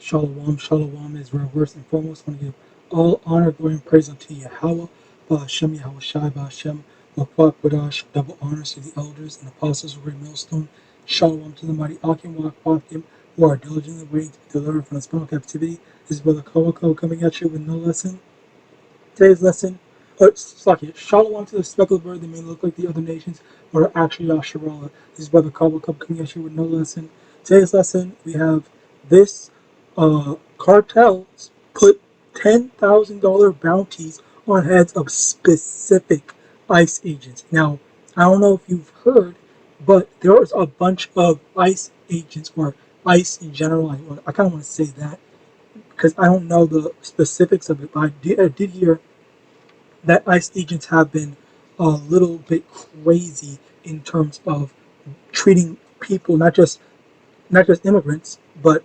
Shalom, shalom is reverse and foremost. I want to give all honor, glory, and praise unto Yahawah, Ba'ashem, Yahawashi, Ba'ashem, Waqwaqwadash, double honors to the elders and apostles of Great Millstone. Shalom to the mighty Akim, Waqwakim, who are diligently waiting to be delivered from the spinal captivity. This is Brother Kawako coming at you with no lesson. Today's lesson, Shalom to the speckled bird that may look like the other nations, but are actually Yasharallah. This is Brother Kawako coming at you with no lesson. Today's lesson, we have this. Cartels put $10,000 bounties on heads of specific ICE agents. Now, I don't know if you've heard, but there was a bunch of ICE agents, or ICE in general. I kind of want to say that because I don't know the specifics of it, but I did hear that ICE agents have been a little bit crazy in terms of treating people, not just immigrants, but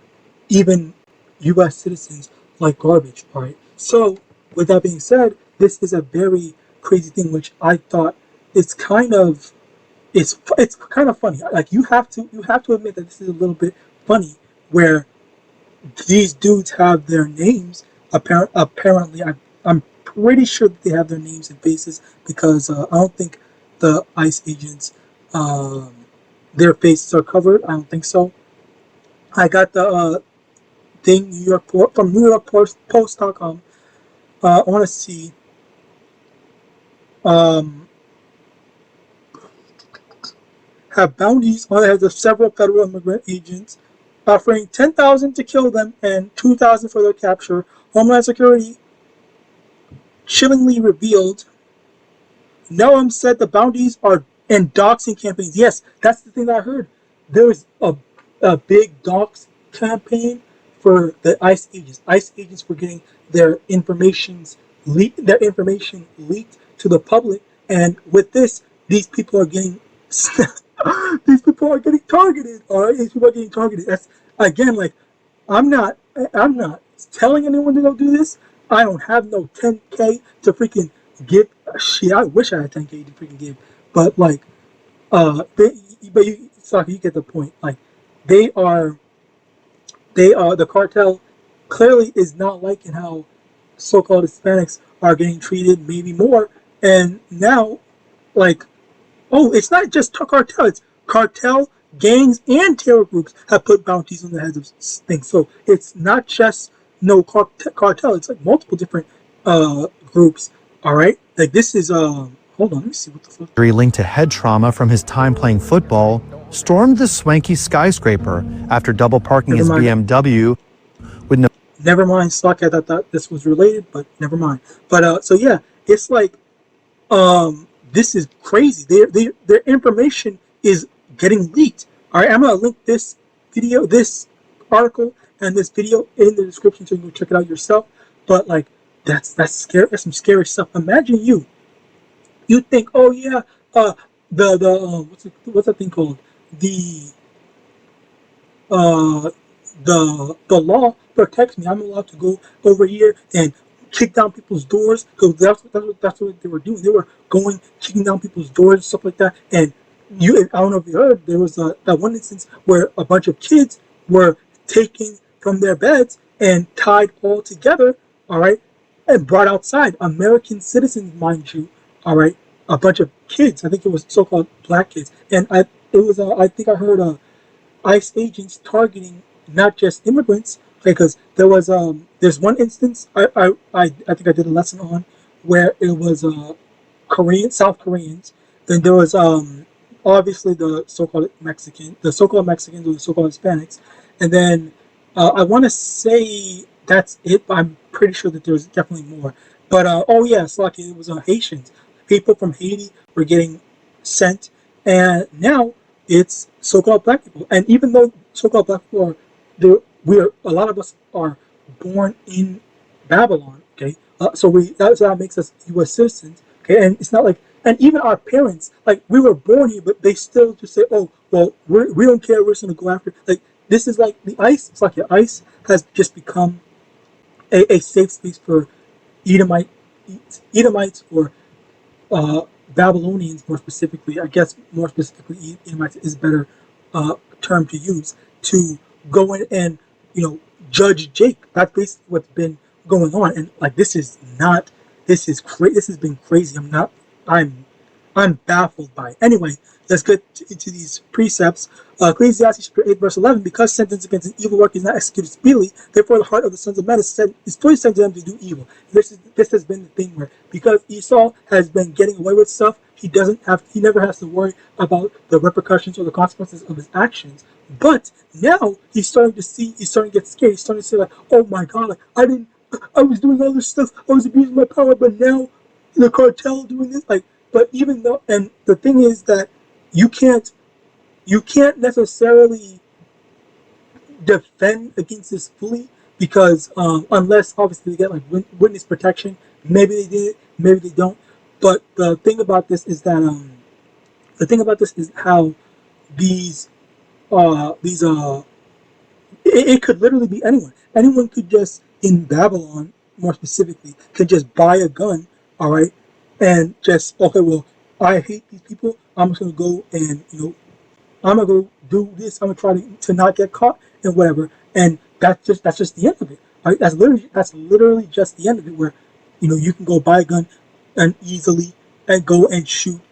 even U.S. citizens like garbage. All right. So, with that being said, this is a very crazy thing, which I thought it's kind of funny. Like you have to admit that this is a little bit funny, where these dudes have their names. Apparently, I'm pretty sure that they have their names and faces, because I don't think the ICE agents their faces are covered. I don't think so. I got the thing from NewYorkPost.com. I want to see. Have bounties on the heads of several federal immigrant agents, offering $10,000 to kill them and $2,000 for their capture. Homeland Security chillingly revealed. Noam said the bounties are in doxing campaigns. Yes, that's the thing that I heard. There's a big dox campaign for the ICE agents. ICE agents were getting their information leaked to the public, and with this, these people are getting targeted. All right, these people are getting targeted. That's again, like, I'm not telling anyone to go do this. I don't have no 10K to freaking give. Shit, I wish I had 10K to freaking give, but like, you get the point. Like, the cartel clearly is not liking how so-called Hispanics are getting treated, maybe more. And now, like, oh, it's not just cartel, it's cartel, gangs, and terror groups have put bounties on the heads of things. So it's not just cartel, it's like multiple different groups. All right, like this is hold on, let me see what the fuck. Linked to head trauma from his time playing football, stormed the swanky skyscraper after double parking his BMW with no. Never mind, Slock. I thought this was related, but never mind. But so yeah, it's like this is crazy. Their information is getting leaked. All right, I'm gonna link this video, this article, and this video in the description so you can go check it out yourself. But like, that's scary. That's some scary stuff. Imagine you think, oh yeah, what's that thing called? The law protects me. I'm allowed to go over here and kick down people's doors, because that's what they were doing. They were kicking down people's doors and stuff like that. And I don't know if you heard, there was that one instance where a bunch of kids were taken from their beds and tied all together, all right, and brought outside. American citizens, mind you, all right, a bunch of kids. I think it was so-called black kids, and I think I heard ICE agents targeting not just immigrants, because there was there's one instance I think I did a lesson on, where it was South Koreans. Then there was obviously the so-called Mexicans or the so-called Hispanics, and then I want to say that's it, but I'm pretty sure that there's definitely more. But oh yeah, it's lucky it was Haitians. People from Haiti were getting sent, and now it's so-called black people. And even though so-called black people a lot of us are born in Babylon, okay? So that makes us U.S. citizens, okay? And it's not like, and even our parents, like, we were born here, but they still just say, oh, well, we don't care, we're just gonna go after. Like, this is like the ICE. It's like the ICE has just become a safe space for Edomites, or Babylonians, more specifically. I guess more specifically, Edomites is a better term to use, to go in and judge Jake. That's basically what's been going on. And like, this is crazy. This has been crazy. I'm baffled by it. Anyway, let's get into these precepts. Ecclesiastes chapter 8, verse 11, because sentence against an evil work is not executed speedily, therefore the heart of the sons of men is fully sent to them to do evil. This has been the thing where, because Esau has been getting away with stuff, he never has to worry about the repercussions or the consequences of his actions. But now he's starting to get scared. He's starting to say like, oh my God, like, I was doing all this stuff, I was abusing my power, but now the cartel doing this, like. But even though, and the thing is that you can't necessarily defend against this fully, because unless obviously they get like witness protection, maybe they did, maybe they don't. But the thing about this is that how these it could literally be anyone. Anyone could just, in Babylon more specifically, could just buy a gun, all right, and just, okay, well, I hate these people. I'm just gonna go and I'm gonna go do this. I'm gonna try to not get caught and whatever. And that's just the end of it. Right? That's literally just the end of it. Where you can go buy a gun and easily and go and shoot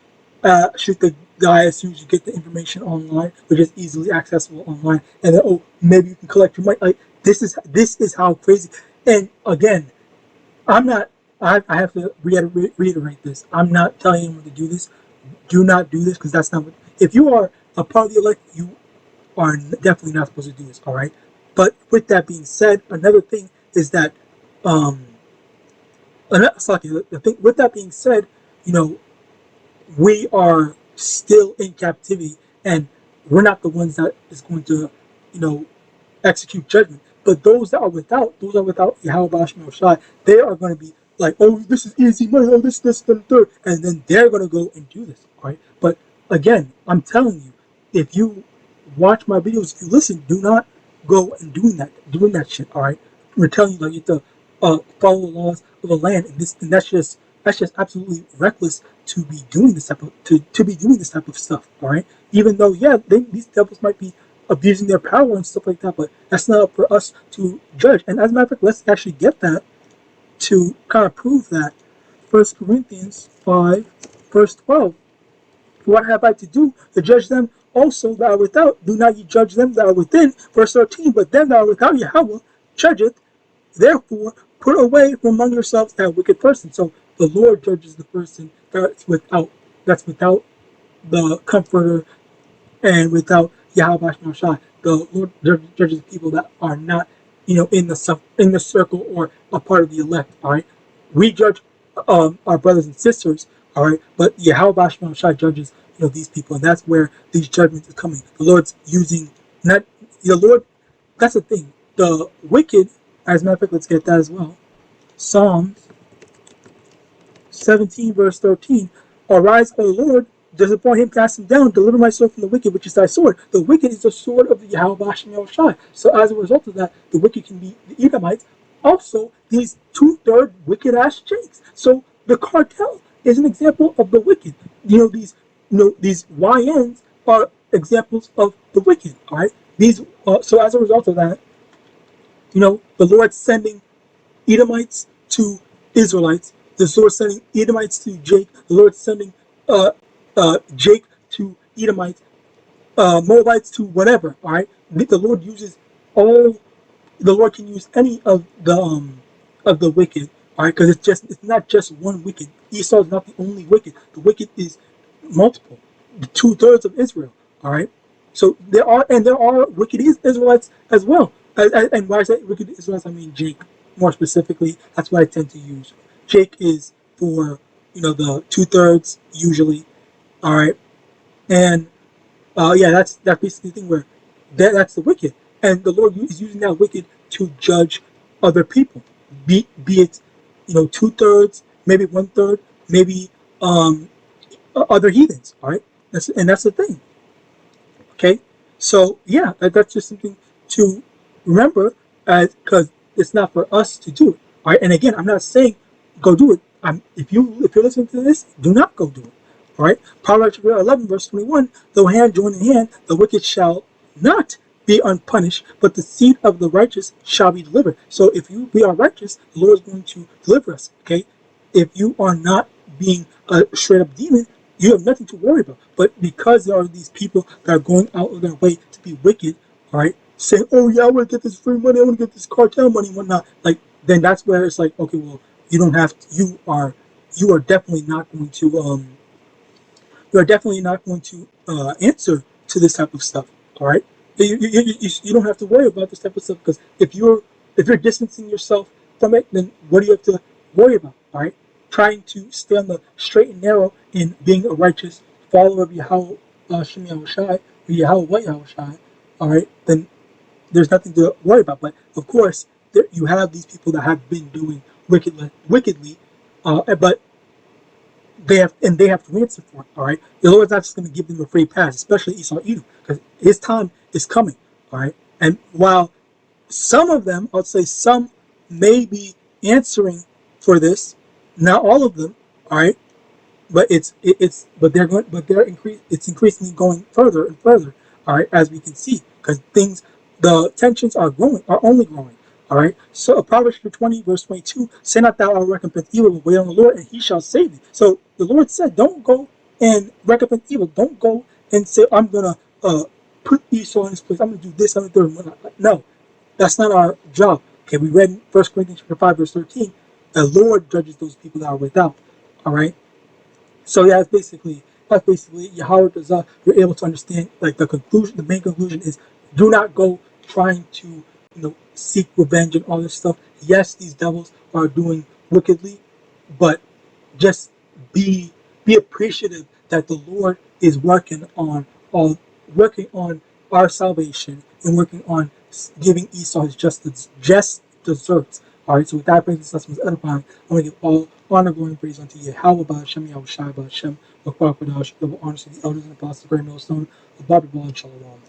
the guy as soon as you get the information online, which is easily accessible online. And then, oh, maybe you can collect your money. Like, this is how crazy. And again, I'm not. I have to reiterate this. I'm not telling anyone to do this. Do not do this, because that's not what. If you are a part of the elect, you are definitely not supposed to do this. All right. But with that being said, another thing is that, with that being said, we are still in captivity, and we're not the ones that is going to, execute judgment. But those that are without YAHAWAH, they are going to be like, oh, this is easy money, oh, this, then third, and then they're going to go and do this, right? But again, I'm telling you, if you watch my videos, if you listen, do not go and doing that shit, all right? We're telling you, like, you have to follow the laws of the land, and that's just absolutely reckless to be doing this type of stuff, all right? Even though, yeah, these devils might be abusing their power and stuff like that, but that's not up for us to judge. And as a matter of fact, let's actually get that to kind of prove that. 1 Corinthians 5, verse 12. What have I to do to judge them also that are without? Do not ye judge them that are within. Verse 13. But them that are without Yahweh judgeth. Therefore, put away from among yourselves that wicked person. So the Lord judges the person that's without the Comforter and without Yahawadah. The Lord judges people that are not, in the circle or a part of the elect. All right, we judge our brothers and sisters. All right, but Yahawadah judges these people, and that's where these judgments are coming. The Lord's using not the Lord. That's the thing. The wicked, as a matter of fact, let's get that as well. Psalms 17, verse 13. Arise, O Lord, disappoint him, cast him down, deliver my soul from the wicked, which is thy sword. The wicked is the sword of the Yahawadah. So as a result of that, the wicked can be the Edomites. Also, these 2/3 wicked ass Jakes. So the cartel is an example of the wicked. These YNs are examples of the wicked. All right. So as a result of that, the Lord sending Edomites to Israelites. The Lord sending Edomites to Jake. The Lord sending Jake to Edomites, Moabites to whatever. All right, the Lord uses all. The Lord can use any of the wicked. All right, because it's not just one wicked. Esau is not the only wicked. The wicked is multiple. The 2/3 of Israel. All right, so there are wicked Israelites as well. And when I say wicked Israelites, I mean Jake more specifically. That's what I tend to use. Jake is for the 2/3 usually. All right, and yeah, that's basically the thing where that's the wicked, and the Lord is using that wicked to judge other people, be it 2/3, maybe 1/3, maybe other heathens. All right, that's the thing. Okay, so yeah, that's just something to remember, because it's not for us to do it. All right, and again, I'm not saying go do it. If you're listening to this, do not go do it. All right, Proverbs 11, verse 21. Though hand join in hand, the wicked shall not be unpunished, but the seed of the righteous shall be delivered. So if we are righteous, the Lord is going to deliver us. Okay, if you are not being a straight up demon, you have nothing to worry about. But because there are these people that are going out of their way to be wicked, all right, saying, "Oh yeah, I want to get this free money, I want to get this cartel money, and whatnot," like then that's where it's like, okay, well, you don't have to. You are definitely not going to answer to this type of stuff. All right, you don't have to worry about this type of stuff, because if you're distancing yourself from it, then what do you have to worry about? All right, trying to stay on the straight and narrow in being a righteous follower of Yahweh, Yahawashi, or Yahawadah. All right, then there's nothing to worry about. But of course, you have these people that have been doing wickedly, but they have to answer for it. All right, the Lord's not just going to give them a free pass, especially Esau Edom, because his time is coming. All right, and while some of them, I would say some, may be answering for this, not all of them. All right, but it's increasingly going further and further. All right, as we can see, because the tensions are only growing. All right, so Proverbs 20 verse 22: "Say not thou, I will recompense evil, but wait on the Lord, and He shall save thee." So the Lord said, don't go and recompense evil. Don't go and say, I'm gonna put Esau in his place, I'm gonna do this, I'm gonna do that. No, that's not our job. Okay, we read in 1 Corinthians 5 verse 13, the Lord judges those people that are without. All right, so yeah, that's basically Yahawadah. You're able to understand, like, the conclusion. The main conclusion is, do not go trying to seek revenge and all this stuff. Yes, these devils are doing wickedly, but just be appreciative that the Lord is all working on our salvation, and working on giving Esau his just deserts. All right. So with that, brings us to edifying. I want to give all honor, glory, and praise unto Yahweh, Hashem, Yahawashi, Hashem, double honor to the elders and apostles, the great millstone of Biblical and Shalom.